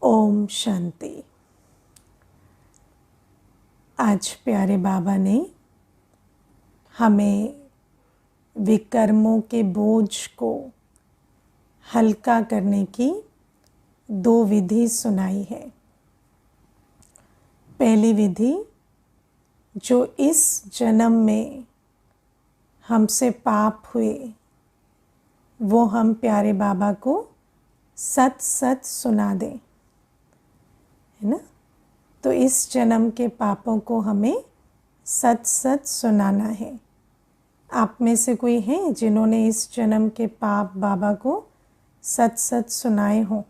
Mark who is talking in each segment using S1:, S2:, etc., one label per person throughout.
S1: ओम शांति। आज प्यारे बाबा ने हमें विकर्मों के बोझ को हल्का करने की दो विधि सुनाई है। पहली विधि जो इस जन्म में हमसे पाप हुए वो हम प्यारे बाबा को सच सच सुना दें, है ना। तो इस जन्म के पापों को हमें सच सच सुनाना है। आप में से कोई है जिन्होंने इस जन्म के पाप बाबा को सच सच सुनाए हों?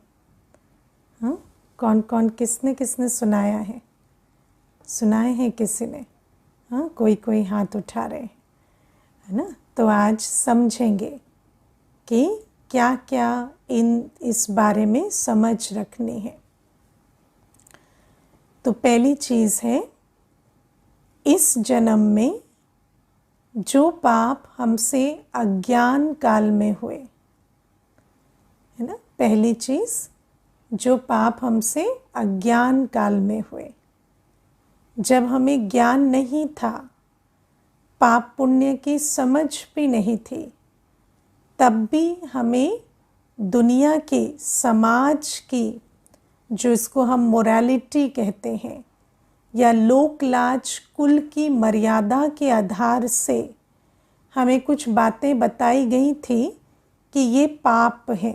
S1: हाँ, कौन कौन किसने किसने सुनाया है? सुनाए हैं किसी ने? हाँ, कोई कोई हाथ उठा रहे हैं, है ना। तो आज समझेंगे कि क्या क्या इस बारे में समझ रखनी है। तो पहली चीज़ है, इस जन्म में जो पाप हमसे अज्ञान काल में हुए, है ना। पहली चीज़, जो पाप हमसे अज्ञान काल में हुए, जब हमें ज्ञान नहीं था, पाप पुण्य की समझ भी नहीं थी, तब भी हमें दुनिया की, समाज की, जो इसको हम मोरालिटी कहते हैं, या लोक लाज कुल की मर्यादा के आधार से हमें कुछ बातें बताई गई थी कि ये पाप है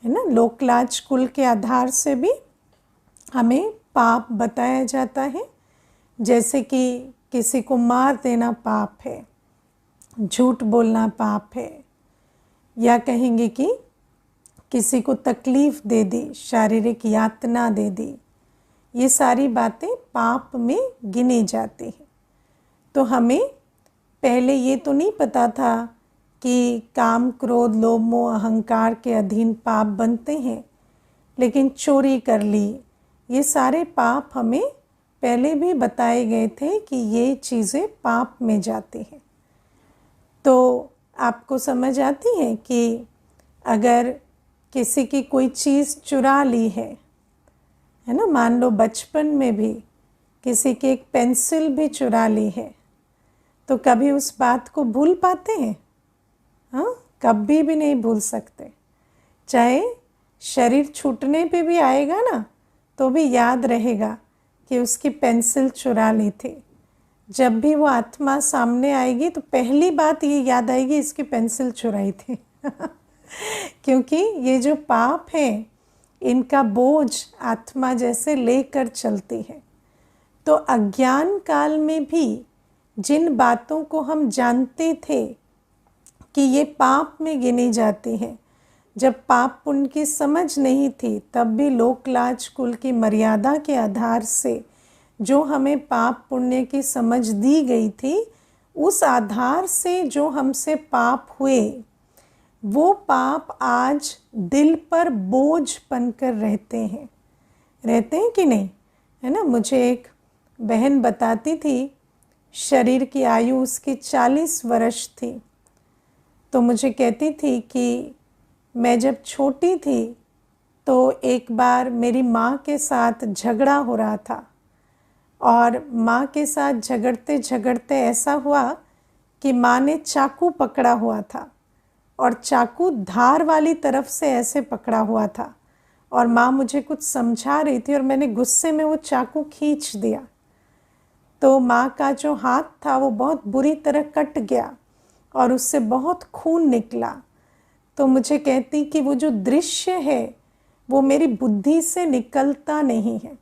S1: ना। लोक लाज कुल के आधार से भी हमें पाप बताया जाता है, जैसे कि किसी को मार देना पाप है, झूठ बोलना पाप है, या कहेंगे कि किसी को तकलीफ़ दे दी, शारीरिक यातना दे दी, ये सारी बातें पाप में गिनी जाती हैं। तो हमें पहले ये तो नहीं पता था कि काम क्रोध लोभ मोह अहंकार के अधीन पाप बनते हैं, लेकिन चोरी कर ली, ये सारे पाप हमें पहले भी बताए गए थे कि ये चीज़ें पाप में जाती हैं। तो आपको समझ आती है कि अगर किसी की कोई चीज़ चुरा ली है ना, मान लो बचपन में भी किसी की एक पेंसिल भी चुरा ली है, तो कभी उस बात को भूल पाते हैं? हाँ, कभी भी नहीं भूल सकते। चाहे शरीर छूटने पे भी आएगा ना, तो भी याद रहेगा कि उसकी पेंसिल चुरा ली थी। जब भी वो आत्मा सामने आएगी तो पहली बात ये याद आएगी, इसकी पेंसिल चुराई थी। क्योंकि ये जो पाप है, इनका बोझ आत्मा जैसे लेकर चलती है। तो अज्ञान काल में भी जिन बातों को हम जानते थे कि ये पाप में गिनी जाती हैं, जब पाप पुण्य की समझ नहीं थी, तब भी लोक लाज कुल की मर्यादा के आधार से जो हमें पाप पुण्य की समझ दी गई थी, उस आधार से जो हमसे पाप हुए, वो पाप आज दिल पर बोझ बनकर रहते हैं कि नहीं, है ना। मुझे एक बहन बताती थी, शरीर की आयु उसकी 40 वर्ष थी, तो मुझे कहती थी कि मैं जब छोटी थी तो एक बार मेरी माँ के साथ झगड़ा हो रहा था, और माँ के साथ झगड़ते झगड़ते ऐसा हुआ कि माँ ने चाकू पकड़ा हुआ था, और चाकू धार वाली तरफ से ऐसे पकड़ा हुआ था, और माँ मुझे कुछ समझा रही थी और मैंने गुस्से में वो चाकू खींच दिया। तो माँ का जो हाथ था वो बहुत बुरी तरह कट गया और उससे बहुत खून निकला। तो मुझे कहती कि वो जो दृश्य है वो मेरी बुद्धि से निकलता नहीं है।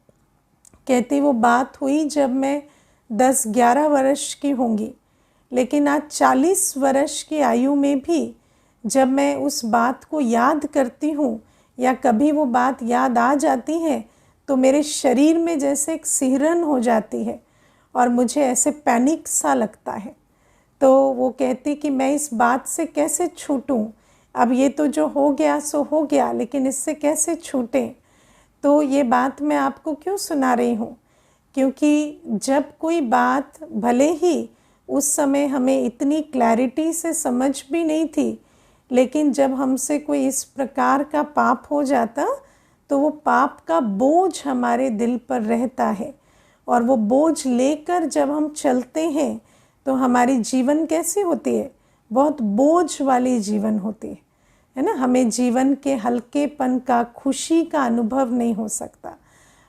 S1: कहती वो बात हुई जब मैं 10-11 वर्ष की होंगी, लेकिन आज 40 वर्ष की आयु में भी जब मैं उस बात को याद करती हूँ या कभी वो बात याद आ जाती है, तो मेरे शरीर में जैसे एक सिहरन हो जाती है और मुझे ऐसे पैनिक सा लगता है। तो वो कहती कि मैं इस बात से कैसे छूटूं, अब ये तो जो हो गया सो हो गया, लेकिन इससे कैसे छूटें। तो ये बात मैं आपको क्यों सुना रही हूँ, क्योंकि जब कोई बात भले ही उस समय हमें इतनी क्लैरिटी से समझ भी नहीं थी, लेकिन जब हमसे कोई इस प्रकार का पाप हो जाता तो वो पाप का बोझ हमारे दिल पर रहता है, और वो बोझ लेकर जब हम चलते हैं तो हमारी जीवन कैसी होती है, बहुत बोझ वाली जीवन होती है ना। हमें जीवन के हल्केपन का, खुशी का अनुभव नहीं हो सकता।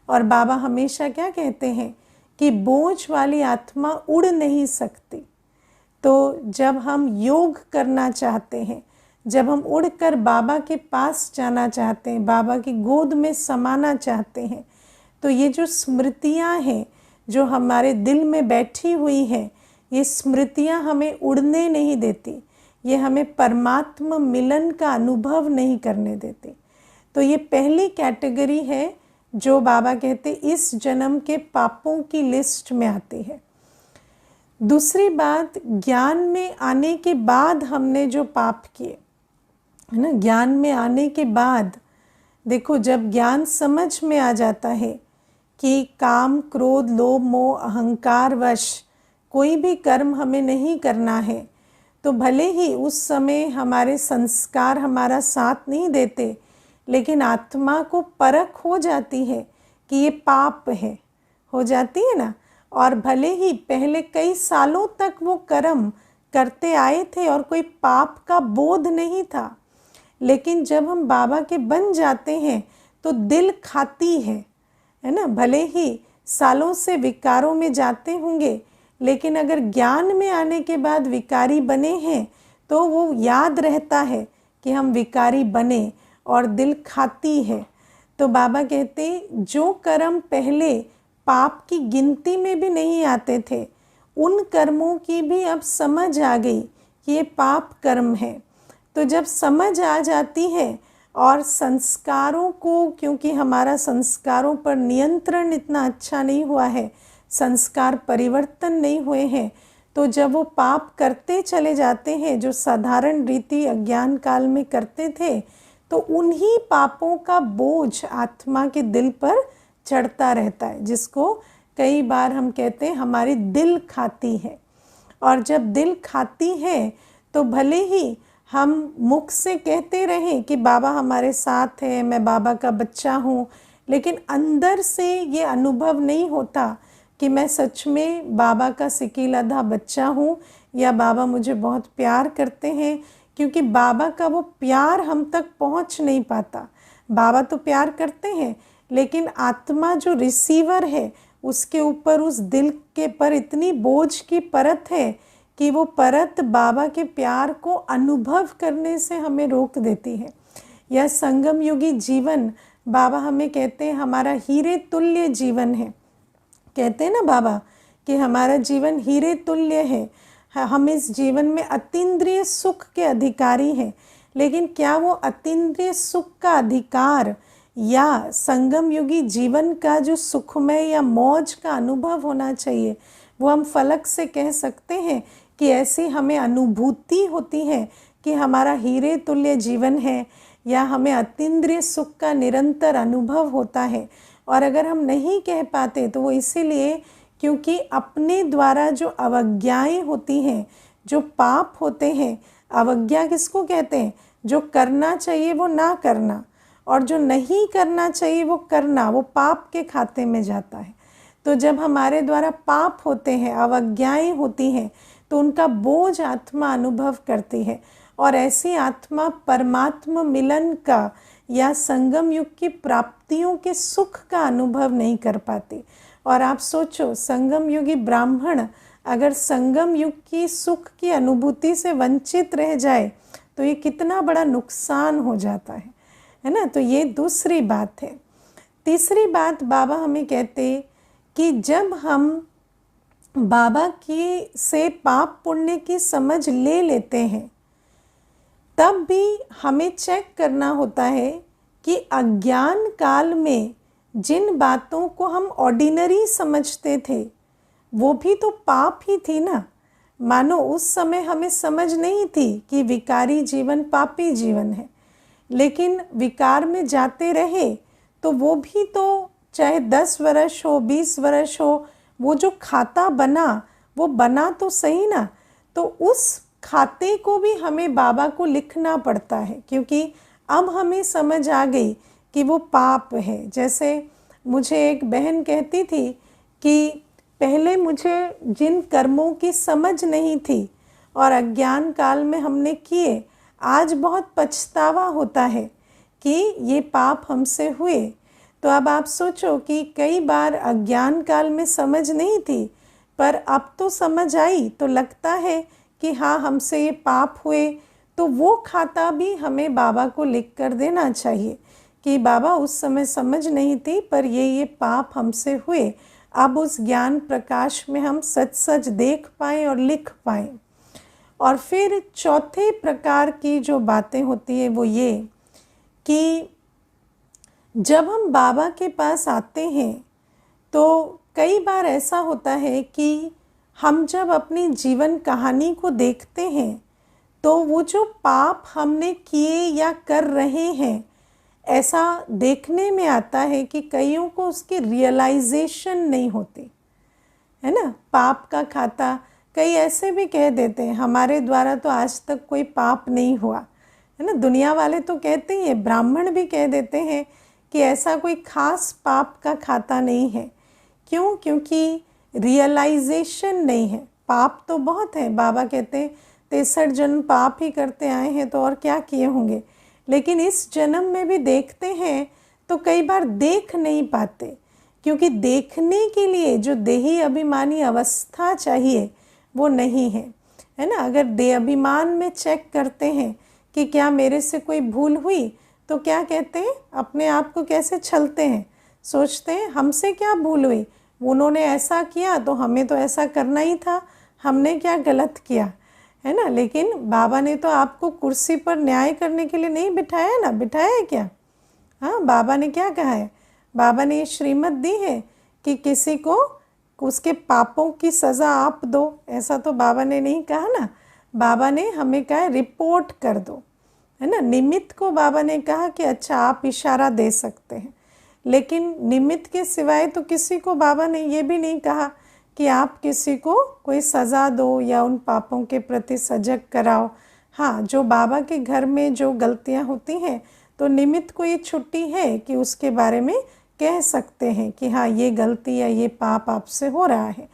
S1: और बाबा हमेशा क्या कहते हैं कि बोझ वाली आत्मा उड़ नहीं सकती। तो जब हम योग करना चाहते हैं, जब हम उड़कर बाबा के पास जाना चाहते हैं, बाबा की गोद में समाना चाहते हैं, तो ये जो स्मृतियाँ हैं जो हमारे दिल में बैठी हुई हैं, ये स्मृतियाँ हमें उड़ने नहीं देती, ये हमें परमात्मा मिलन का अनुभव नहीं करने देती। तो ये पहली कैटेगरी है जो बाबा कहते इस जन्म के पापों की लिस्ट में आती है। दूसरी बात, ज्ञान में आने के बाद हमने जो पाप किए, है ना, ज्ञान में आने के बाद देखो, जब ज्ञान समझ में आ जाता है कि काम, क्रोध, लोभ, मोह, अहंकार वश कोई भी कर्म हमें नहीं करना है, तो भले ही उस समय हमारे संस्कार हमारा साथ नहीं देते, लेकिन आत्मा को परख हो जाती है कि ये पाप है, हो जाती है ना। और भले ही पहले कई सालों तक वो कर्म करते आए थे और कोई पाप का बोध नहीं था, लेकिन जब हम बाबा के बन जाते हैं तो दिल खाती है ना। भले ही सालों से विकारों में जाते होंगे, लेकिन अगर ज्ञान में आने के बाद विकारी बने हैं तो वो याद रहता है कि हम विकारी बने, और दिल खाती है। तो बाबा कहते जो कर्म पहले पाप की गिनती में भी नहीं आते थे, उन कर्मों की भी अब समझ आ गई कि ये पाप कर्म है। तो जब समझ आ जाती है और संस्कारों को, क्योंकि हमारा संस्कारों पर नियंत्रण इतना अच्छा नहीं हुआ है, संस्कार परिवर्तन नहीं हुए हैं, तो जब वो पाप करते चले जाते हैं जो साधारण रीति अज्ञान काल में करते थे, तो उन्हीं पापों का बोझ आत्मा के दिल पर चढ़ता रहता है, जिसको कई बार हम कहते हैं हमारी दिल खाती है। और जब दिल खाती है तो भले ही हम मुख से कहते रहें कि बाबा हमारे साथ है, मैं बाबा का बच्चा हूँ, लेकिन अंदर से ये अनुभव नहीं होता कि मैं सच में बाबा का सिकीलाधा बच्चा हूँ, या बाबा मुझे बहुत प्यार करते हैं, क्योंकि बाबा का वो प्यार हम तक पहुँच नहीं पाता। बाबा तो प्यार करते हैं, लेकिन आत्मा जो रिसीवर है उसके ऊपर, उस दिल के पर इतनी बोझ की परत है कि वो परत बाबा के प्यार को अनुभव करने से हमें रोक देती है। यह संगम युगी जीवन, बाबा हमें कहते हैं हमारा हीरे तुल्य जीवन है। कहते हैं ना बाबा कि हमारा जीवन हीरे तुल्य है, हम इस जीवन में अतीन्द्रिय सुख के अधिकारी हैं, लेकिन क्या वो अतीन्द्रिय सुख का अधिकार या संगम युगी जीवन का जो सुखमय या मौज का अनुभव होना चाहिए, वो हम फलक से कह सकते हैं कि ऐसी हमें अनुभूति होती है कि हमारा हीरे तुल्य जीवन है, या हमें अतीन्द्रिय सुख का निरंतर अनुभव होता है। और अगर हम नहीं कह पाते तो वो इसीलिए क्योंकि अपने द्वारा जो अवज्ञाएं होती हैं, जो पाप होते हैं, अवज्ञा किसको कहते हैं, जो करना चाहिए वो ना करना, और जो नहीं करना चाहिए वो करना, वो पाप के खाते में जाता है। तो जब हमारे द्वारा पाप होते हैं, अवज्ञाएं होती हैं, तो उनका बोझ आत्मा अनुभव करती है, और ऐसी आत्मा परमात्मा मिलन का या संगम युग की प्राप्तियों के सुख का अनुभव नहीं कर पाती। और आप सोचो, संगम युगी ब्राह्मण अगर संगम युग की सुख की अनुभूति से वंचित रह जाए तो ये कितना बड़ा नुकसान हो जाता है ना। तो ये दूसरी बात है। तीसरी बात बाबा हमें कहते कि जब हम बाबा की से पाप पुण्य की समझ ले लेते हैं, तब भी हमें चेक करना होता है कि अज्ञान काल में जिन बातों को हम ऑर्डिनरी समझते थे वो भी तो पाप ही थी ना। मानो उस समय हमें समझ नहीं थी कि विकारी जीवन पापी जीवन है, लेकिन विकार में जाते रहे तो वो भी तो चाहे 10 वर्ष हो, 20 वर्ष हो, वो जो खाता बना वो बना तो सही ना। तो उस खाते को भी हमें बाबा को लिखना पड़ता है, क्योंकि अब हमें समझ आ गई कि वो पाप है। जैसे मुझे एक बहन कहती थी कि पहले मुझे जिन कर्मों की समझ नहीं थी और अज्ञान काल में हमने किए, आज बहुत पछतावा होता है कि ये पाप हमसे हुए। तो अब आप सोचो कि कई बार अज्ञान काल में समझ नहीं थी, पर अब तो समझ आई, तो लगता है कि हाँ हमसे ये पाप हुए। तो वो खाता भी हमें बाबा को लिख कर देना चाहिए कि बाबा उस समय समझ नहीं थी, पर ये पाप हमसे हुए। अब उस ज्ञान प्रकाश में हम सच सच देख पाएँ और लिख पाएँ। और फिर चौथे प्रकार की जो बातें होती है वो ये कि जब हम बाबा के पास आते हैं तो कई बार ऐसा होता है कि हम जब अपनी जीवन कहानी को देखते हैं तो वो जो पाप हमने किए या कर रहे हैं, ऐसा देखने में आता है कि कईयों को उसकी रियलाइजेशन नहीं होती है ना। पाप का खाता कई ऐसे भी कह देते हैं हमारे द्वारा तो आज तक कोई पाप नहीं हुआ है ना। दुनिया वाले तो कहते ही हैं, ब्राह्मण भी कह देते हैं कि ऐसा कोई खास पाप का खाता नहीं है। क्यों? क्योंकि रियलाइजेशन नहीं है। पाप तो बहुत है, बाबा कहते हैं 63 जन्म पाप ही करते आए हैं तो और क्या किए होंगे। लेकिन इस जन्म में भी देखते हैं तो कई बार देख नहीं पाते, क्योंकि देखने के लिए जो देही अभिमानी अवस्था चाहिए वो नहीं है ना। अगर देह अभिमान में चेक करते हैं कि क्या मेरे से कोई भूल हुई, तो क्या कहते हैं, अपने आप को कैसे छलते हैं, सोचते हैं हमसे क्या भूल हुई, उन्होंने ऐसा किया तो हमें तो ऐसा करना ही था, हमने क्या गलत किया है ना। लेकिन बाबा ने तो आपको कुर्सी पर न्याय करने के लिए नहीं बिठाया है ना, बिठाया है क्या? हाँ, बाबा ने क्या कहा है? बाबा ने ये श्रीमत दी है कि किसी को उसके पापों की सज़ा आप दो, ऐसा तो बाबा ने नहीं कहा ना। बाबा ने हमें कहा रिपोर्ट कर दो, है ना। निमित्त को बाबा ने कहा कि अच्छा आप इशारा दे सकते हैं, लेकिन निमित्त के सिवाय तो किसी को बाबा ने ये भी नहीं कहा कि आप किसी को कोई सज़ा दो या उन पापों के प्रति सजग कराओ। हाँ, जो बाबा के घर में जो गलतियाँ होती हैं तो निमित्त को ये छुट्टी है कि उसके बारे में कह सकते हैं कि हाँ ये गलती या ये पाप आपसे हो रहा है।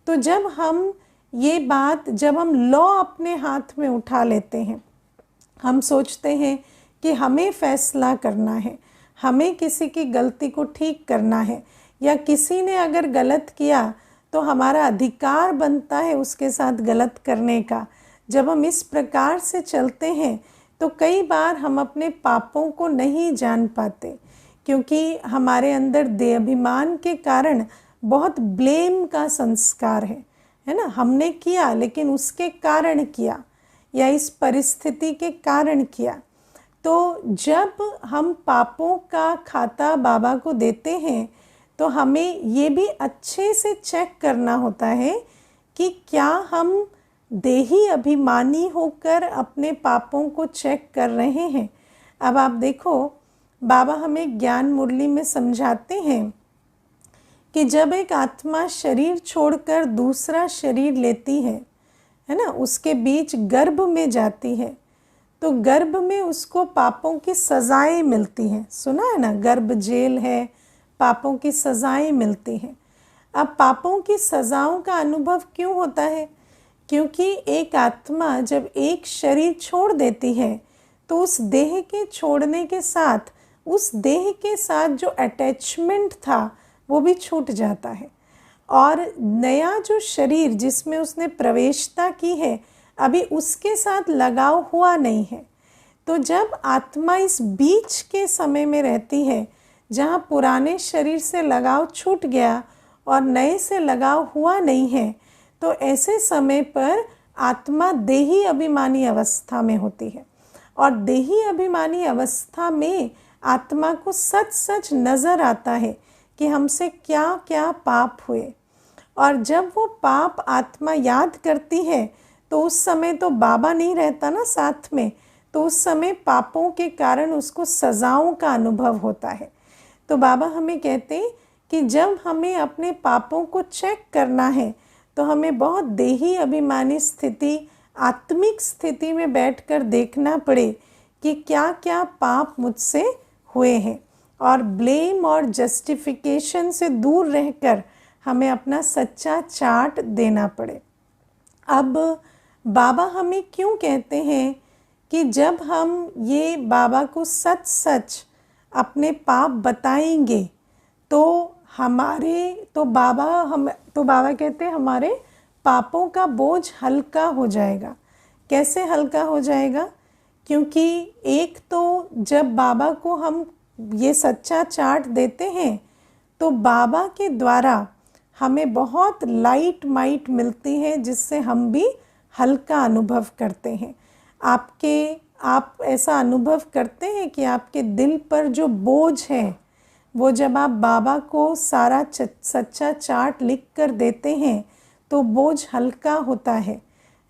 S1: तो जब हम ये बात, जब हम लॉ अपने हाथ में उठा लेते हैं, हम सोचते हैं कि हमें फैसला करना है, हमें किसी की गलती को ठीक करना है, या किसी ने अगर गलत किया तो हमारा अधिकार बनता है उसके साथ गलत करने का। जब हम इस प्रकार से चलते हैं तो कई बार हम अपने पापों को नहीं जान पाते, क्योंकि हमारे अंदर देहाभिमान के कारण बहुत ब्लेम का संस्कार है ना। हमने किया लेकिन उसके कारण किया या इस परिस्थिति के कारण किया। तो जब हम पापों का खाता बाबा को देते हैं तो हमें ये भी अच्छे से चेक करना होता है कि क्या हम देही अभिमानी होकर अपने पापों को चेक कर रहे हैं। अब आप देखो, बाबा हमें ज्ञान मुरली में समझाते हैं कि जब एक आत्मा शरीर छोड़कर दूसरा शरीर लेती है ना, उसके बीच गर्भ में जाती है, तो गर्भ में उसको पापों की सज़ाएं मिलती हैं। सुना है ना, गर्भ जेल है, पापों की सज़ाएं मिलती हैं। अब पापों की सज़ाओं का अनुभव क्यों होता है? क्योंकि एक आत्मा जब एक शरीर छोड़ देती है तो उस देह के छोड़ने के साथ उस देह के साथ जो अटैचमेंट था वो भी छूट जाता है, और नया जो शरीर जिसमें उसने प्रवेशता की है अभी उसके साथ लगाव हुआ नहीं है। तो जब आत्मा इस बीच के समय में रहती है जहाँ पुराने शरीर से लगाव छूट गया और नए से लगाव हुआ नहीं है, तो ऐसे समय पर आत्मा देही अभिमानी अवस्था में होती है, और देही अभिमानी अवस्था में आत्मा को सच सच नज़र आता है कि हमसे क्या क्या पाप हुए। और जब वो पाप आत्मा याद करती है तो उस समय तो बाबा नहीं रहता ना साथ में, तो उस समय पापों के कारण उसको सज़ाओं का अनुभव होता है। तो बाबा हमें कहते हैं कि जब हमें अपने पापों को चेक करना है तो हमें बहुत देही अभिमानी स्थिति, आत्मिक स्थिति में बैठकर देखना पड़े कि क्या क्या पाप मुझसे हुए हैं। और ब्लेम और जस्टिफिकेशन से दूर रहकर हमें अपना सच्चा चार्ट देना पड़े। अब बाबा हमें क्यों कहते हैं कि जब हम ये बाबा को सच सच अपने पाप बताएंगे तो बाबा कहते हैं हमारे पापों का बोझ हल्का हो जाएगा। कैसे हल्का हो जाएगा? क्योंकि एक तो जब बाबा को हम ये सच्चा चार्ट देते हैं तो बाबा के द्वारा हमें बहुत लाइट माइट मिलती है, जिससे हम भी हल्का अनुभव करते हैं। आप ऐसा अनुभव करते हैं कि आपके दिल पर जो बोझ है वो जब आप बाबा को सारा सच्चा चार्ट लिख कर देते हैं तो बोझ हल्का होता है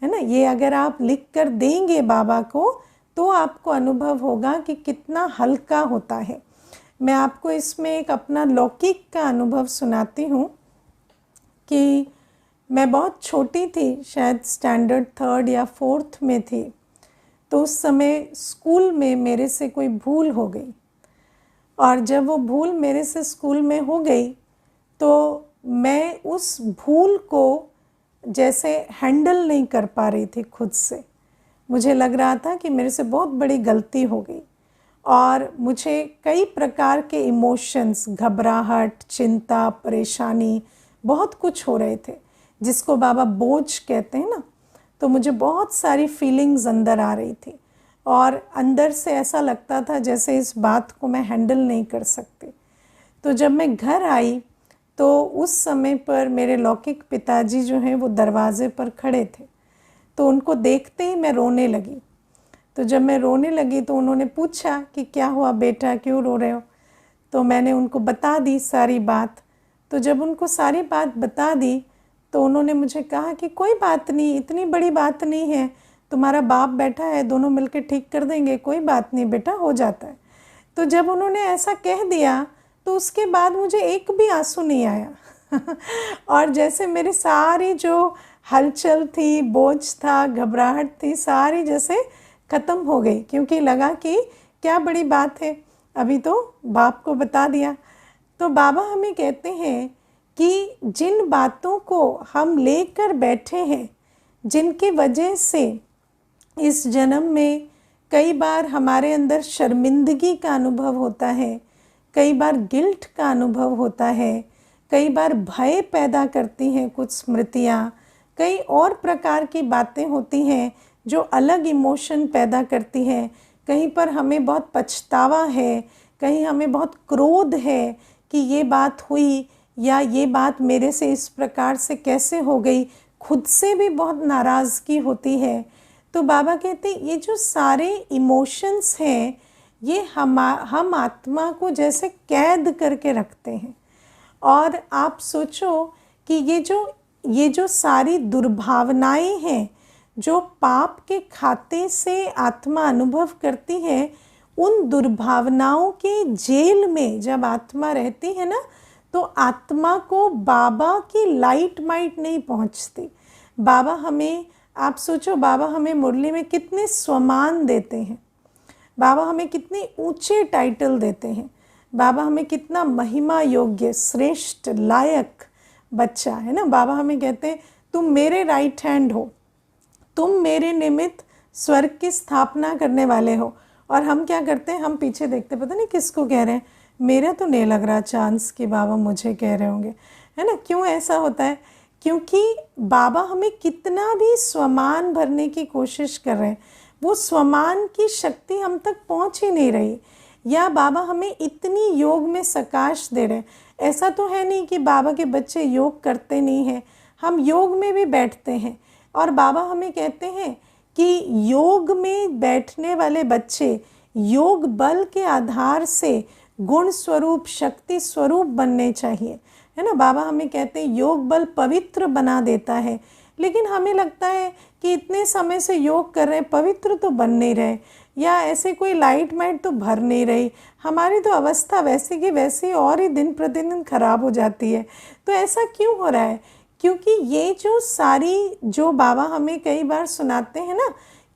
S1: ना। ये अगर आप लिख कर देंगे बाबा को तो आपको अनुभव होगा कि कितना हल्का होता है। मैं आपको इसमें एक अपना लौकिक का अनुभव सुनाती हूँ कि मैं बहुत छोटी थी, शायद स्टैंडर्ड 3rd या 4th में थी। तो उस समय स्कूल में मेरे से कोई भूल हो गई, और जब वो भूल मेरे से स्कूल में हो गई तो मैं उस भूल को जैसे हैंडल नहीं कर पा रही थी खुद से। मुझे लग रहा था कि मेरे से बहुत बड़ी गलती हो गई, और मुझे कई प्रकार के इमोशंस, घबराहट, चिंता, परेशानी, बहुत कुछ हो रहे थे, जिसको बाबा बोझ कहते हैं ना। तो मुझे बहुत सारी फीलिंग्स अंदर आ रही थी, और अंदर से ऐसा लगता था जैसे इस बात को मैं हैंडल नहीं कर सकती। तो जब मैं घर आई तो उस समय पर मेरे लौकिक पिताजी जो हैं वो दरवाजे पर खड़े थे। तो उनको देखते ही मैं रोने लगी। तो जब मैं रोने लगी तो उन्होंने पूछा कि क्या हुआ बेटा, क्यों रो रहे हो? तो मैंने उनको बता दी सारी बात। तो जब उनको सारी बात बता दी तो उन्होंने मुझे कहा कि कोई बात नहीं, इतनी बड़ी बात नहीं है, तुम्हारा बाप बैठा है, दोनों मिलकर ठीक कर देंगे, कोई बात नहीं बेटा, हो जाता है। तो जब उन्होंने ऐसा कह दिया तो उसके बाद मुझे एक भी आंसू नहीं आया और जैसे मेरी सारी जो हलचल थी, बोझ था, घबराहट थी, सारी जैसे ख़त्म हो गई, क्योंकि लगा कि क्या बड़ी बात है, अभी तो बाप को बता दिया। तो बाबा हमें कहते हैं कि जिन बातों को हम लेकर बैठे हैं, जिनकी वजह से इस जन्म में कई बार हमारे अंदर शर्मिंदगी का अनुभव होता है, कई बार गिल्ट का अनुभव होता है, कई बार भय पैदा करती हैं कुछ स्मृतियाँ, कई और प्रकार की बातें होती हैं जो अलग इमोशन पैदा करती हैं। कहीं पर हमें बहुत पछतावा है, कहीं हमें बहुत क्रोध है कि ये बात हुई, या ये बात मेरे से इस प्रकार से कैसे हो गई, खुद से भी बहुत नाराज़गी होती है। तो बाबा कहते हैं ये जो सारे इमोशंस हैं ये हम आत्मा को जैसे कैद करके रखते हैं। और आप सोचो कि ये जो सारी दुर्भावनाएं हैं जो पाप के खाते से आत्मा अनुभव करती है, उन दुर्भावनाओं के जेल में जब आत्मा रहती है ना, तो आत्मा को बाबा की लाइट माइट नहीं पहुंचती। बाबा हमें, आप सोचो, बाबा हमें मुरली में कितने स्वमान देते हैं, बाबा हमें कितने ऊंचे टाइटल देते हैं, बाबा हमें कितना महिमा योग्य, श्रेष्ठ, लायक बच्चा है ना। बाबा हमें कहते हैं तुम मेरे राइट हैंड हो, तुम मेरे निमित्त स्वर्ग की स्थापना करने वाले हो। और हम क्या करते हैं, हम पीछे देखते, पता नहीं किसको कह रहे हैं, मेरा तो नहीं लग रहा चांस कि बाबा मुझे कह रहे होंगे, है ना। क्यों ऐसा होता है? क्योंकि बाबा हमें कितना भी स्वमान भरने की कोशिश कर रहे हैं, वो स्वमान की शक्ति हम तक पहुंच ही नहीं रही, या बाबा हमें इतनी योग में सकाश दे रहे हैं। ऐसा तो है नहीं कि बाबा के बच्चे योग करते नहीं हैं, हम योग में भी बैठते हैं। और बाबा हमें कहते हैं कि योग में बैठने वाले बच्चे योग बल के आधार से गुण स्वरूप, शक्ति स्वरूप बनने चाहिए, है ना। बाबा हमें कहते हैं योग बल पवित्र बना देता है, लेकिन हमें लगता है कि इतने समय से योग कर रहे हैं, पवित्र तो बन नहीं रहे, या ऐसे कोई लाइट माइट तो भर नहीं रही, हमारी तो अवस्था वैसी की वैसी और ही दिन प्रतिदिन खराब हो जाती है। तो ऐसा क्यों हो रहा है? क्योंकि ये जो सारी, जो बाबा हमें कई बार सुनाते हैं ना,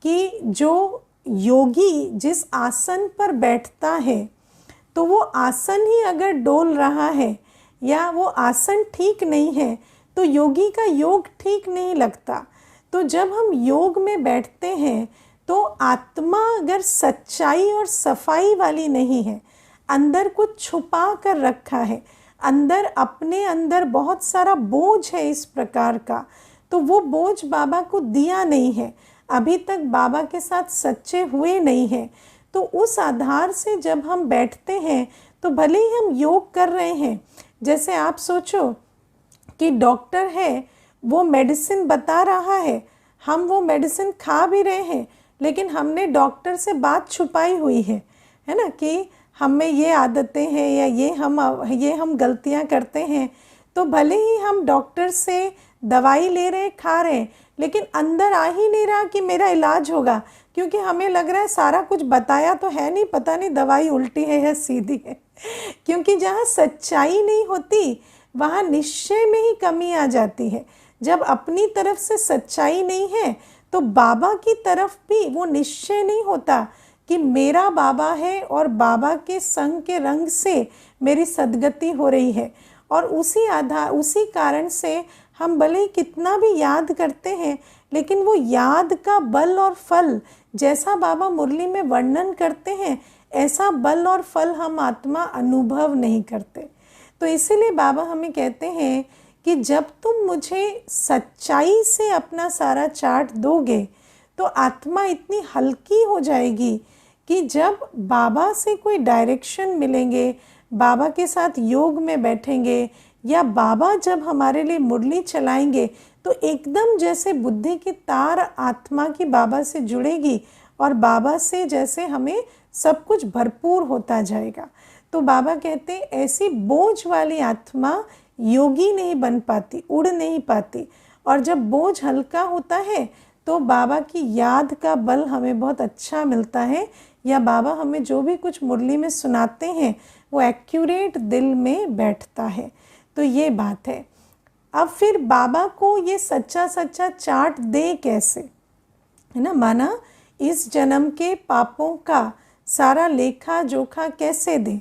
S1: कि जो योगी जिस आसन पर बैठता है तो वो आसन ही अगर डोल रहा है या वो आसन ठीक नहीं है तो योगी का योग ठीक नहीं लगता। तो जब हम योग में बैठते हैं तो आत्मा अगर सच्चाई और सफाई वाली नहीं है, अंदर कुछ छुपा कर रखा है, अंदर अपने अंदर बहुत सारा बोझ है इस प्रकार का, तो वो बोझ बाबा को दिया नहीं है, अभी तक बाबा के साथ सच्चे हुए नहीं हैं, तो उस आधार से जब हम बैठते हैं तो भले ही हम योग कर रहे हैं, जैसे आप सोचो कि डॉक्टर है वो मेडिसिन बता रहा है, हम वो मेडिसिन खा भी रहे हैं, लेकिन हमने डॉक्टर से बात छुपाई हुई है ना, कि हमें ये आदतें हैं या ये हम गलतियां करते हैं, तो भले ही हम डॉक्टर से दवाई ले रहे हैं, खा रहे हैं, लेकिन अंदर आ ही नहीं रहा कि मेरा इलाज होगा, क्योंकि हमें लग रहा है सारा कुछ बताया तो है नहीं, पता नहीं दवाई उल्टी है या सीधी है। क्योंकि जहाँ सच्चाई नहीं होती वहाँ निश्चय में ही कमी आ जाती है। जब अपनी तरफ से सच्चाई नहीं है तो बाबा की तरफ भी वो निश्चय नहीं होता कि मेरा बाबा है और बाबा के संग के रंग से मेरी सद्गति हो रही है। और उसी कारण से हम भले ही कितना भी याद करते हैं, लेकिन वो याद का बल और फल जैसा बाबा मुरली में वर्णन करते हैं, ऐसा बल और फल हम आत्मा अनुभव नहीं करते। तो इसीलिए बाबा हमें कहते हैं कि जब तुम मुझे सच्चाई से अपना सारा चार्ट दोगे तो आत्मा इतनी हल्की हो जाएगी कि जब बाबा से कोई डायरेक्शन मिलेंगे, बाबा के साथ योग में बैठेंगे या बाबा जब हमारे लिए मुरली चलाएंगे तो एकदम जैसे बुद्धि की तार आत्मा की बाबा से जुड़ेगी और बाबा से जैसे हमें सब कुछ भरपूर होता जाएगा। तो बाबा कहते हैं ऐसी बोझ वाली आत्मा योगी नहीं बन पाती, उड़ नहीं पाती। और जब बोझ हल्का होता है तो बाबा की याद का बल हमें बहुत अच्छा मिलता है, या बाबा हमें जो भी कुछ मुरली में सुनाते हैं वो एक्यूरेट दिल में बैठता है। तो ये बात है। अब फिर बाबा को ये सच्चा सच्चा चार्ट दे कैसे, है ना, माना इस जन्म के पापों का सारा लेखा जोखा कैसे दे।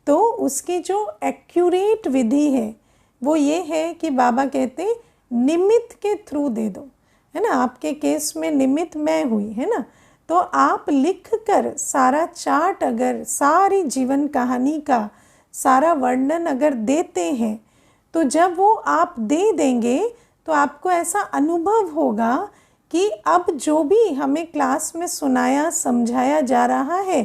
S1: तो उसकी जो एक्यूरेट विधि है वो ये है कि बाबा कहते निमित्त के थ्रू दे दो, है ना। आपके केस में निमित्त मैं हुई, है ना, तो आप लिख कर सारा चार्ट अगर सारी जीवन कहानी का सारा वर्णन अगर देते हैं तो जब वो आप दे देंगे तो आपको ऐसा अनुभव होगा कि अब जो भी हमें क्लास में सुनाया समझाया जा रहा है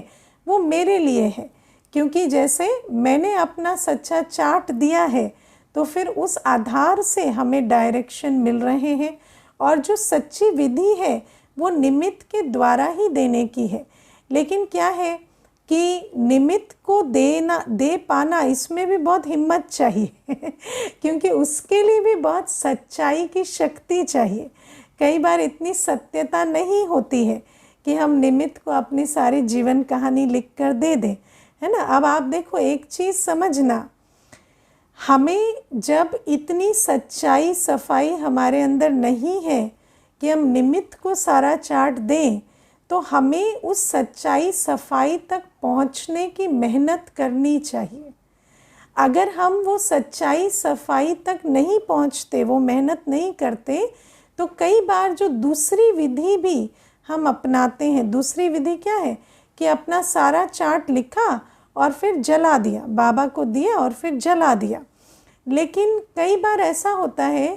S1: वो मेरे लिए है, क्योंकि जैसे मैंने अपना सच्चा चार्ट दिया है तो फिर उस आधार से हमें डायरेक्शन मिल रहे हैं। और जो सच्ची विधि है वो निमित्त के द्वारा ही देने की है। लेकिन क्या है कि निमित्त को दे पाना इसमें भी बहुत हिम्मत चाहिए क्योंकि उसके लिए भी बहुत सच्चाई की शक्ति चाहिए। कई बार इतनी सत्यता नहीं होती है कि हम निमित्त को अपनी सारी जीवन कहानी लिख कर दे दें, है ना। अब आप देखो एक चीज़ समझना, हमें जब इतनी सच्चाई सफाई हमारे अंदर नहीं है कि हम निमित्त को सारा चार्ट दें, तो हमें उस सच्चाई सफाई तक पहुंचने की मेहनत करनी चाहिए। अगर हम वो सच्चाई सफाई तक नहीं पहुंचते, वो मेहनत नहीं करते, तो कई बार जो दूसरी विधि भी हम अपनाते हैं, दूसरी विधि क्या है कि अपना सारा चार्ट लिखा और फिर जला दिया, बाबा को दिया और फिर जला दिया। लेकिन कई बार ऐसा होता है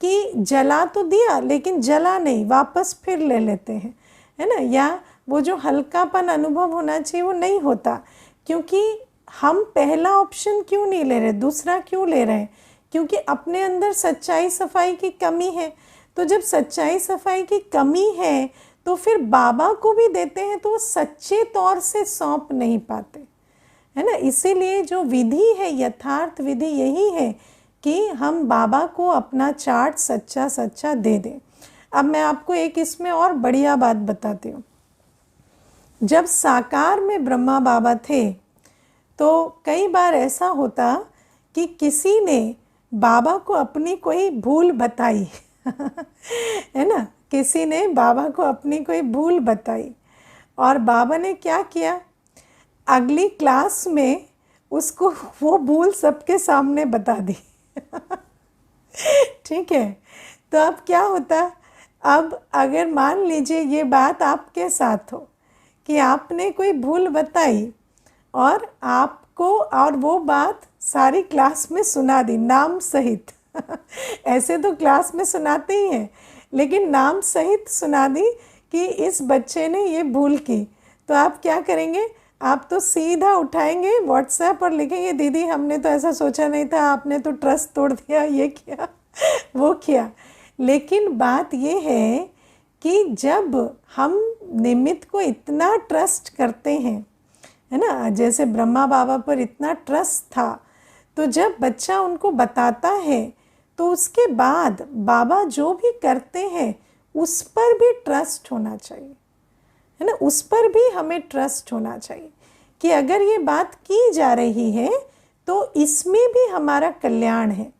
S1: कि जला तो दिया लेकिन जला नहीं, वापस फिर ले लेते हैं, है ना। या वो जो हल्कापन अनुभव होना चाहिए वो नहीं होता, क्योंकि हम पहला ऑप्शन क्यों नहीं ले रहे, दूसरा क्यों ले रहे हैं, क्योंकि अपने अंदर सच्चाई सफाई की कमी है। तो जब सच्चाई सफाई की कमी है तो फिर बाबा को भी देते हैं तो वो सच्चे तौर से सौंप नहीं पाते, है ना। इसीलिए जो विधि है, यथार्थ विधि यही है कि हम बाबा को अपना चार्ट सच्चा सच्चा दे दें। अब मैं आपको एक इसमें और बढ़िया बात बताती हूँ। जब साकार में ब्रह्मा बाबा थे तो कई बार ऐसा होता कि किसी ने बाबा को अपनी कोई भूल बताई है ना, किसी ने बाबा को अपनी कोई भूल बताई और बाबा ने क्या किया, अगली क्लास में उसको वो भूल सबके सामने बता दी। ठीक है, तो अब क्या होता, अब अगर मान लीजिए ये बात आपके साथ हो कि आपने कोई भूल बताई और आपको, और वो बात सारी क्लास में सुना दी नाम सहित। ऐसे तो क्लास में सुनाते ही हैं, लेकिन नाम सहित सुना दी कि इस बच्चे ने ये भूल की, तो आप क्या करेंगे? आप तो सीधा उठाएंगे व्हाट्सएप और लिखेंगे, दीदी हमने तो ऐसा सोचा नहीं था, आपने तो ट्रस्ट तोड़ दिया, ये किया वो किया। लेकिन बात ये है कि जब हम निमित्त को इतना ट्रस्ट करते हैं, है ना, जैसे ब्रह्मा बाबा पर इतना ट्रस्ट था, तो जब बच्चा उनको बताता है तो उसके बाद बाबा जो भी करते हैं उस पर भी ट्रस्ट होना चाहिए, है ना, उस पर भी हमें ट्रस्ट होना चाहिए कि अगर ये बात की जा रही है तो इसमें भी हमारा कल्याण है।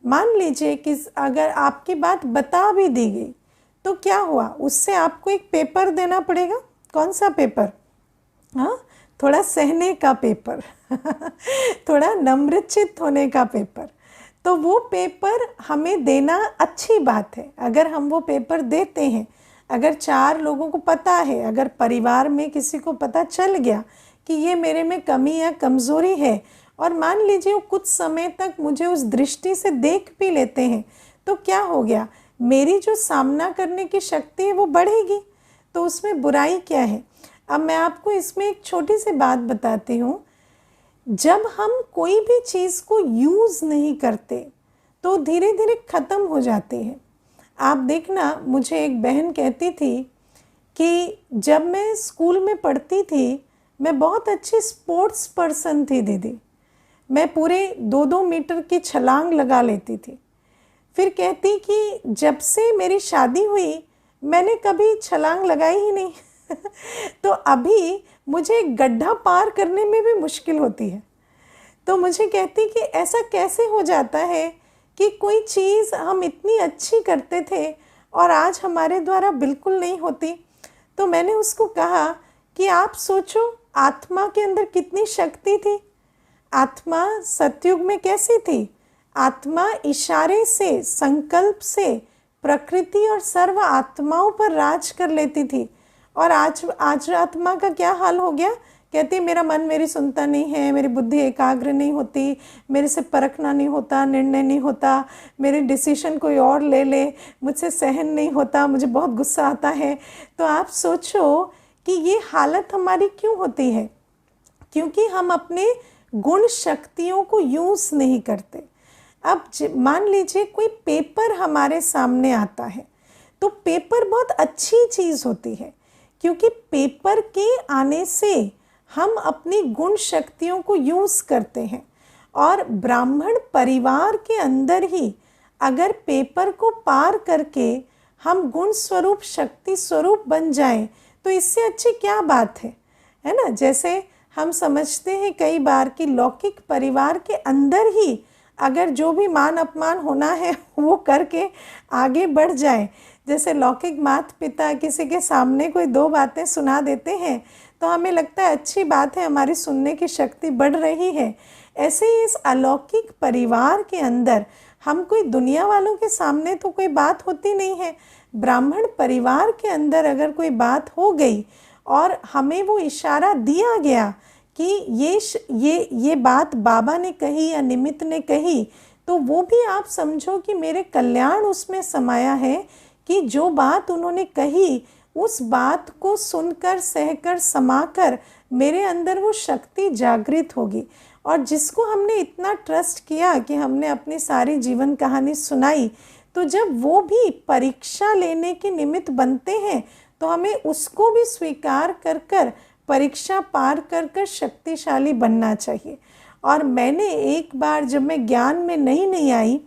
S1: मान लीजिए कि अगर आपकी बात बता भी दी गई तो क्या हुआ, उससे आपको एक पेपर देना पड़ेगा। कौन सा पेपर? हाँ, थोड़ा सहने का पेपर थोड़ा नम्रचित होने का पेपर। तो वो पेपर हमें देना अच्छी बात है। अगर हम वो पेपर देते हैं, अगर 4 लोगों को पता है, अगर परिवार में किसी को पता चल गया कि ये मेरे में कमी या कमज़ोरी है, और मान लीजिए वो कुछ समय तक मुझे उस दृष्टि से देख भी लेते हैं, तो क्या हो गया, मेरी जो सामना करने की शक्ति है वो बढ़ेगी। तो उसमें बुराई क्या है? अब मैं आपको इसमें एक छोटी सी बात बताती हूँ। जब हम कोई भी चीज़ को यूज़ नहीं करते तो धीरे धीरे ख़त्म हो जाती है। आप देखना, मुझे एक बहन कहती थी कि जब मैं स्कूल में पढ़ती थी, मैं बहुत अच्छी स्पोर्ट्स पर्सन थी दीदी, मैं पूरे 2-2 मीटर की छलांग लगा लेती थी। फिर कहती कि जब से मेरी शादी हुई मैंने कभी छलांग लगाई ही नहीं तो अभी मुझे गड्ढा पार करने में भी मुश्किल होती है। तो मुझे कहती कि ऐसा कैसे हो जाता है कि कोई चीज़ हम इतनी अच्छी करते थे और आज हमारे द्वारा बिल्कुल नहीं होती। तो मैंने उसको कहा कि आप सोचो, आत्मा के अंदर कितनी शक्ति थी। आत्मा सतयुग में कैसी थी? आत्मा इशारे से, संकल्प से प्रकृति और सर्व आत्माओं पर राज कर लेती थी। और आज आत्मा का क्या हाल हो गया? कहती मेरा मन मेरी सुनता नहीं है, मेरी बुद्धि एकाग्र नहीं होती, मेरे से परखना नहीं होता, निर्णय नहीं होता, मेरे डिसीजन कोई और ले ले, मुझसे सहन नहीं होता, मुझे बहुत गुस्सा आता है। तो आप सोचो कि ये हालत हमारी क्यों होती है? क्योंकि हम अपने गुण शक्तियों को यूज़ नहीं करते। अब मान लीजिए कोई पेपर हमारे सामने आता है, तो पेपर बहुत अच्छी चीज़ होती है, क्योंकि पेपर के आने से हम अपनी गुण शक्तियों को यूज़ करते हैं। और ब्राह्मण परिवार के अंदर ही अगर पेपर को पार करके हम गुण स्वरूप, शक्ति स्वरूप बन जाएं, तो इससे अच्छी क्या बात है ना। जैसे हम समझते हैं कई बार कि लौकिक परिवार के अंदर ही अगर जो भी मान अपमान होना है वो करके आगे बढ़ जाए, जैसे लौकिक माता पिता किसी के सामने कोई 2 बातें सुना देते हैं तो हमें लगता है अच्छी बात है, हमारी सुनने की शक्ति बढ़ रही है। ऐसे ही इस अलौकिक परिवार के अंदर हम कोई दुनिया वालों के सामने तो कोई बात होती नहीं है। ब्राह्मण परिवार के अंदर अगर कोई बात हो गई और हमें वो इशारा दिया गया कि ये बात बाबा ने कही या निमित्त ने कही, तो वो भी आप समझो कि मेरे कल्याण उसमें समाया है कि जो बात उन्होंने कही उस बात को सुनकर, सहकर, समाकर मेरे अंदर वो शक्ति जागृत होगी। और जिसको हमने इतना ट्रस्ट किया कि हमने अपनी सारी जीवन कहानी सुनाई, तो जब वो भी परीक्षा लेने के निमित्त बनते हैं तो हमें उसको भी स्वीकार कर कर परीक्षा पार कर कर शक्तिशाली बनना चाहिए। और मैंने एक बार जब मैं ज्ञान में नई आई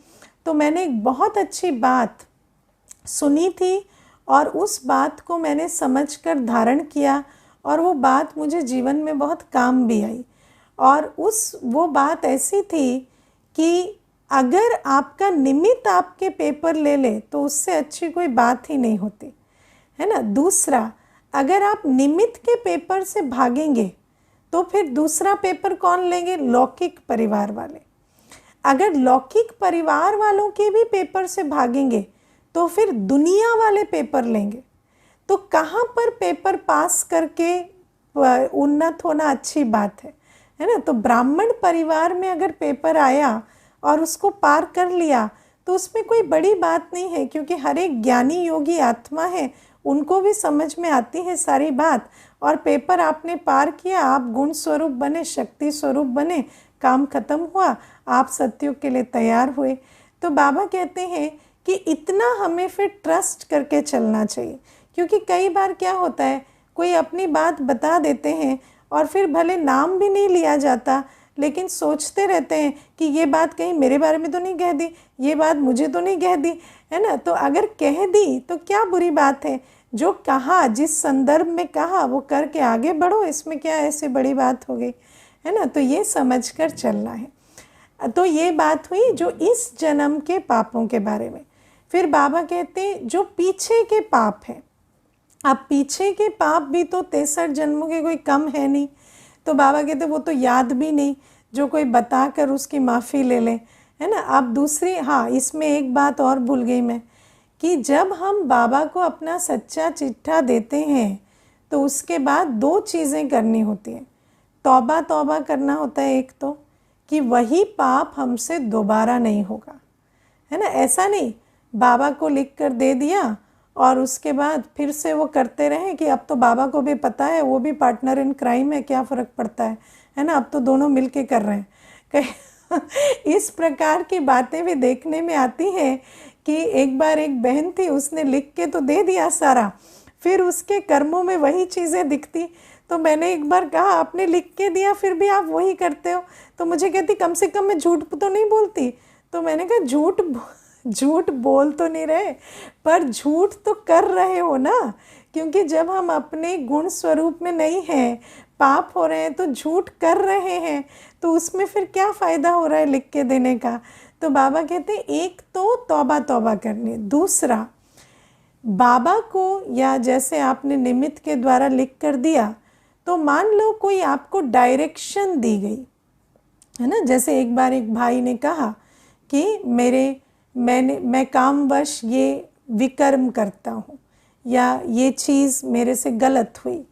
S1: तो मैंने एक बहुत अच्छी बात सुनी थी और उस बात को मैंने समझकर धारण किया और वो बात मुझे जीवन में बहुत काम भी आई। और वो बात ऐसी थी कि अगर आपका निमित्त आपके पेपर ले ले तो उससे अच्छी कोई बात ही नहीं होती, है ना। दूसरा, अगर आप निमित्त के पेपर से भागेंगे तो फिर दूसरा पेपर कौन लेंगे? लौकिक परिवार वाले। अगर लौकिक परिवार वालों के भी पेपर से भागेंगे तो फिर दुनिया वाले पेपर लेंगे। तो कहाँ पर पेपर पास करके उन्नत होना अच्छी बात है ना? तो ब्राह्मण परिवार में अगर पेपर आया और उसको पार कर लिया तो उसमें कोई बड़ी बात नहीं है, क्योंकि हर एक ज्ञानी योगी आत्मा है, उनको भी समझ में आती है सारी बात। और पेपर आपने पार किया, आप गुण स्वरूप बने, शक्ति स्वरूप बने, काम खत्म हुआ, आप सत्युग के लिए तैयार हुए। तो बाबा कहते हैं कि इतना हमें फिर ट्रस्ट करके चलना चाहिए, क्योंकि कई बार क्या होता है, कोई अपनी बात बता देते हैं और फिर भले नाम भी नहीं लिया जाता, लेकिन सोचते रहते हैं कि ये बात कहीं मेरे बारे में तो नहीं कह दी, ये बात मुझे तो नहीं कह दी, है ना? तो अगर कह दी तो क्या बुरी बात है? जो कहा, जिस संदर्भ में कहा, वो करके आगे बढ़ो, इसमें क्या ऐसी बड़ी बात हो गई, है ना? तो ये समझकर चलना है। तो ये बात हुई जो इस जन्म के पापों के बारे में। फिर बाबा कहते हैं जो पीछे के पाप हैं। अब पीछे के पाप भी तो 63 जन्मों के कोई कम है नहीं। तो बाबा कहते वो तो याद भी नहीं, जो कोई बताकर उसकी माफ़ी ले ले, है ना? अब दूसरी, हाँ, इसमें एक बात और भूल गई मैं, कि जब हम बाबा को अपना सच्चा चिट्ठा देते हैं तो उसके बाद 2 चीज़ें करनी होती हैं। तौबा तौबा करना होता है एक तो, कि वही पाप हमसे दोबारा नहीं होगा, है ना? ऐसा नहीं बाबा को लिख कर दे दिया और उसके बाद फिर से वो करते रहें कि अब तो बाबा को भी पता है, वो भी पार्टनर इन क्राइम है, क्या फ़र्क पड़ता है ना? अब तो दोनों मिलके कर रहे हैं। इस प्रकार की बातें भी देखने में आती हैं कि एक बार एक बहन थी, उसने लिख के तो दे दिया सारा, फिर उसके कर्मों में वही चीज़ें दिखती। तो मैंने एक बार कहा आपने लिख के दिया फिर भी आप वही करते हो, तो मुझे कहती कम से कम मैं झूठ तो नहीं बोलती। तो मैंने कहा झूठ बोल तो नहीं रहे, पर झूठ तो कर रहे हो ना, क्योंकि जब हम अपने गुण स्वरूप में नहीं हैं, पाप हो रहे हैं, तो झूठ कर रहे हैं, तो उसमें फिर क्या फ़ायदा हो रहा है लिख के देने का? तो बाबा कहते हैं एक तो तौबा तौबा करनी, दूसरा बाबा को, या जैसे आपने निमित्त के द्वारा लिख कर दिया, तो मान लो कोई आपको डायरेक्शन दी गई, है ना? जैसे एक बार एक भाई ने कहा कि मैं कामवश ये विकर्म करता हूँ, या ये चीज़ मेरे से गलत हुई,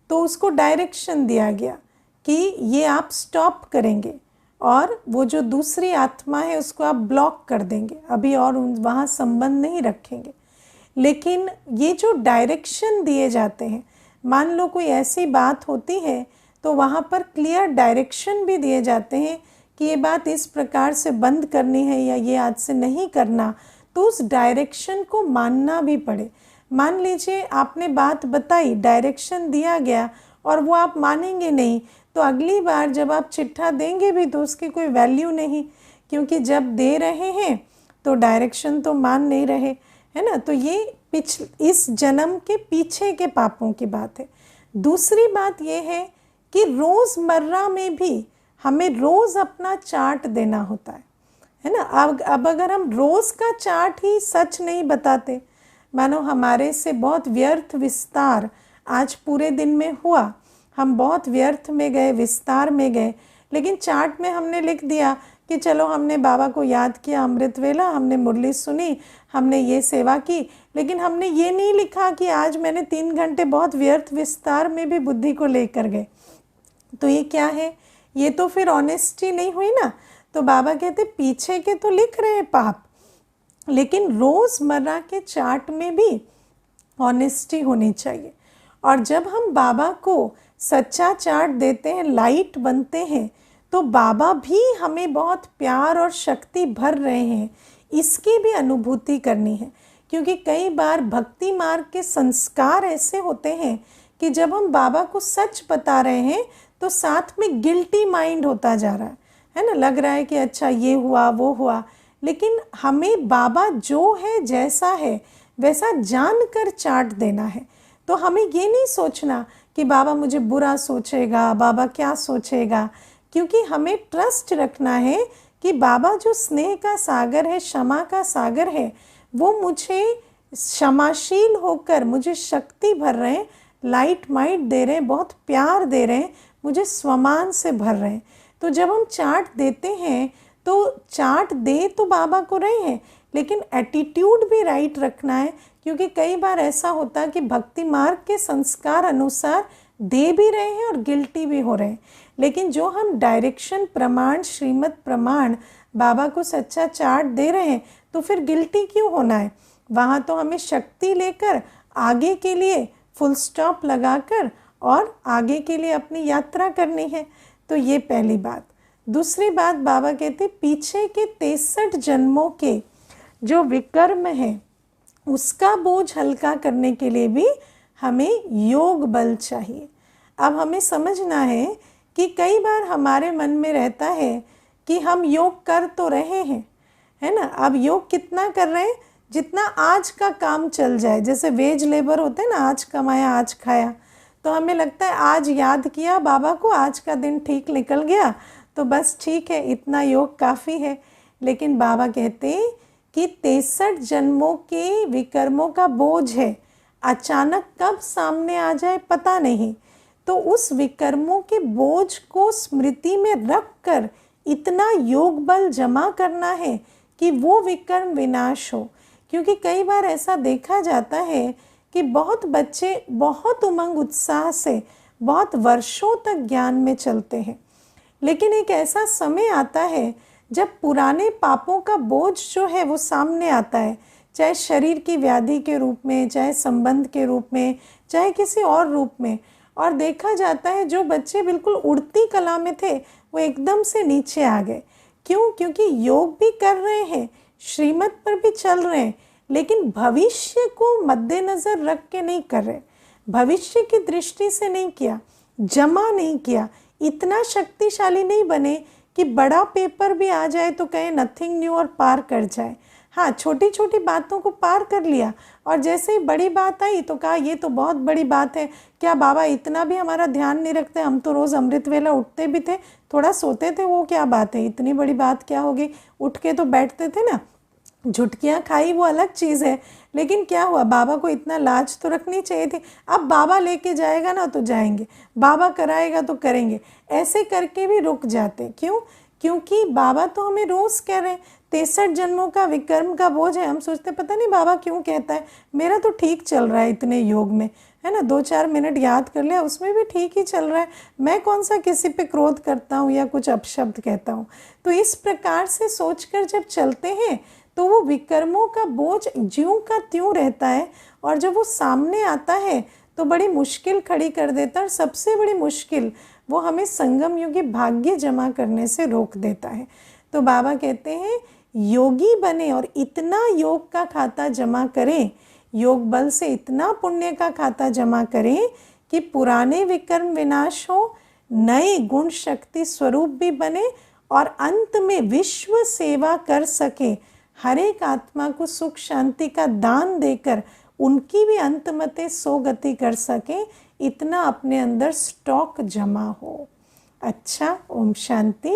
S1: तो उसको डायरेक्शन दिया गया कि ये आप स्टॉप करेंगे और वो जो दूसरी आत्मा है उसको आप ब्लॉक कर देंगे अभी, और वहाँ संबंध नहीं रखेंगे। लेकिन ये जो डायरेक्शन दिए जाते हैं, मान लो कोई ऐसी बात होती है तो वहाँ पर क्लियर डायरेक्शन भी दिए जाते हैं कि ये बात इस प्रकार से बंद करनी है या ये आज से नहीं करना, तो उस डायरेक्शन को मानना भी पड़े। मान लीजिए आपने बात बताई, डायरेक्शन दिया गया और वो आप मानेंगे नहीं, तो अगली बार जब आप चिट्ठा देंगे भी तो उसकी कोई वैल्यू नहीं, क्योंकि जब दे रहे हैं तो डायरेक्शन तो मान नहीं रहे, है ना? तो ये इस जन्म के पीछे के पापों की बात है। दूसरी बात ये है कि रोज़मर्रा में भी हमें रोज़ अपना चार्ट देना होता है ना? अब अगर हम रोज़ का चार्ट ही सच नहीं बताते, मानो हमारे से बहुत व्यर्थ विस्तार आज पूरे दिन में हुआ, हम बहुत व्यर्थ में गए, विस्तार में गए, लेकिन चार्ट में हमने लिख दिया कि चलो हमने बाबा को याद किया अमृत वेला, हमने मुरली सुनी, हमने ये सेवा की, लेकिन हमने ये नहीं लिखा कि आज मैंने 3 घंटे बहुत व्यर्थ विस्तार में भी बुद्धि को लेकर गए। तो ये क्या है? ये तो फिर ऑनेस्टी नहीं हुई ना। तो बाबा कहते पीछे के तो लिख रहे हैं पाप, लेकिन रोज़मर्रा के चार्ट में भी ऑनेस्टी होनी चाहिए। और जब हम बाबा को सच्चा चार्ट देते हैं, लाइट बनते हैं, तो बाबा भी हमें बहुत प्यार और शक्ति भर रहे हैं, इसकी भी अनुभूति करनी है। क्योंकि कई बार भक्ति मार्ग के संस्कार ऐसे होते हैं कि जब हम बाबा को सच बता रहे हैं तो साथ में गिल्टी माइंड होता जा रहा है ना? लग रहा है कि अच्छा ये हुआ वो हुआ, लेकिन हमें बाबा जो है जैसा है वैसा जानकर चार्ट देना है। तो हमें ये नहीं सोचना कि बाबा मुझे बुरा सोचेगा, बाबा क्या सोचेगा, क्योंकि हमें ट्रस्ट रखना है कि बाबा जो स्नेह का सागर है, क्षमा का सागर है, वो मुझे क्षमाशील होकर मुझे शक्ति भर रहे हैं, लाइट माइट दे रहे हैं, बहुत प्यार दे रहे हैं, मुझे स्वमान से भर रहे हैं। तो जब हम चाट देते हैं तो चाट दे तो बाबा को रहे हैं, लेकिन एटीट्यूड भी राइट रखना है, क्योंकि कई बार ऐसा होता है कि भक्ति मार्ग के संस्कार अनुसार दे भी रहे हैं और गिल्टी भी हो रहे हैं। लेकिन जो हम डायरेक्शन प्रमाण, श्रीमत प्रमाण बाबा को सच्चा चाट दे रहे हैं, तो फिर गिल्टी क्यों होना है? वहाँ तो हमें शक्ति लेकर आगे के लिए फुल स्टॉप लगाकर और आगे के लिए अपनी यात्रा करनी है। तो ये पहली बात। दूसरी बात, बाबा कहते पीछे के 63 जन्मों के जो विकर्म है उसका बोझ हल्का करने के लिए भी हमें योग बल चाहिए। अब हमें समझना है कि कई बार हमारे मन में रहता है कि हम योग कर तो रहे हैं, है ना। अब योग कितना कर रहे हैं? जितना आज का काम चल जाए। जैसे वेज लेबर होते हैं ना, आज कमाया आज खाया। तो हमें लगता है आज याद किया बाबा को, आज का दिन ठीक निकल गया, तो बस ठीक है, इतना योग काफ़ी है। लेकिन बाबा कहते हैं कि 63 जन्मों के विकर्मों का बोझ है, अचानक कब सामने आ जाए पता नहीं। तो उस विकर्मों के बोझ को स्मृति में रख कर इतना योग बल जमा करना है कि वो विकर्म विनाश हो। क्योंकि कई बार ऐसा देखा जाता है कि बहुत बच्चे बहुत उमंग उत्साह से बहुत वर्षों तक ज्ञान में चलते हैं, लेकिन एक ऐसा समय आता है जब पुराने पापों का बोझ जो है वो सामने आता है, चाहे शरीर की व्याधि के रूप में, चाहे संबंध के रूप में, चाहे किसी और रूप में। और देखा जाता है जो बच्चे बिल्कुल उड़ती कला में थे वो एकदम से नीचे आ गए। क्यों? क्योंकि योग भी कर रहे हैं, श्रीमत पर भी चल रहे हैं, लेकिन भविष्य को मद्देनज़र रख के नहीं कर रहे, भविष्य की दृष्टि से नहीं किया, जमा नहीं किया, इतना शक्तिशाली नहीं बने कि बड़ा पेपर भी आ जाए तो कहे नथिंग न्यू और पार कर जाए। हाँ, छोटी छोटी बातों को पार कर लिया, और जैसे ही बड़ी बात आई तो कहा ये तो बहुत बड़ी बात है, क्या बाबा इतना भी हमारा ध्यान नहीं रखते? हम तो रोज़ अमृत वेला उठते भी थे, थोड़ा सोते थे, वो क्या बात है, इतनी बड़ी बात क्या होगी, उठ के तो बैठते थे ना। झुटकियाँ खाई वो अलग चीज़ है, लेकिन क्या हुआ, बाबा को इतना लाज तो रखनी चाहिए थी। अब बाबा लेके जाएगा ना तो जाएंगे, बाबा कराएगा तो करेंगे, ऐसे करके भी रुक जाते। क्यों? क्योंकि बाबा तो हमें रोज़ कह रहे हैं 63 जन्मों का विकर्म का बोझ है। हम सोचते पता नहीं बाबा क्यों कहता है, मेरा तो ठीक चल रहा है इतने योग में, है ना, 2-4 मिनट याद कर लिया उसमें भी ठीक ही चल रहा है, मैं कौन सा किसी पे क्रोध करता हूँ या कुछ अपशब्द कहता हूँ। तो इस प्रकार से सोचकर जब चलते हैं तो वो विकर्मों का बोझ ज्यों का त्यों रहता है, और जब वो सामने आता है तो बड़ी मुश्किल खड़ी कर देता है। और सबसे बड़ी मुश्किल वो हमें संगम योगी भाग्य जमा करने से रोक देता है। तो बाबा कहते हैं योगी बने और इतना योग का खाता जमा करें, योग बल से इतना पुण्य का खाता जमा करें कि पुराने विकर्म विनाश हो, नए गुण शक्ति स्वरूप भी बने, और अंत में विश्व सेवा कर सके, हर एक आत्मा को सुख शांति का दान देकर उनकी भी अंतमते सोगति कर सके, इतना अपने अंदर स्टॉक जमा हो। अच्छा, ओम शांति।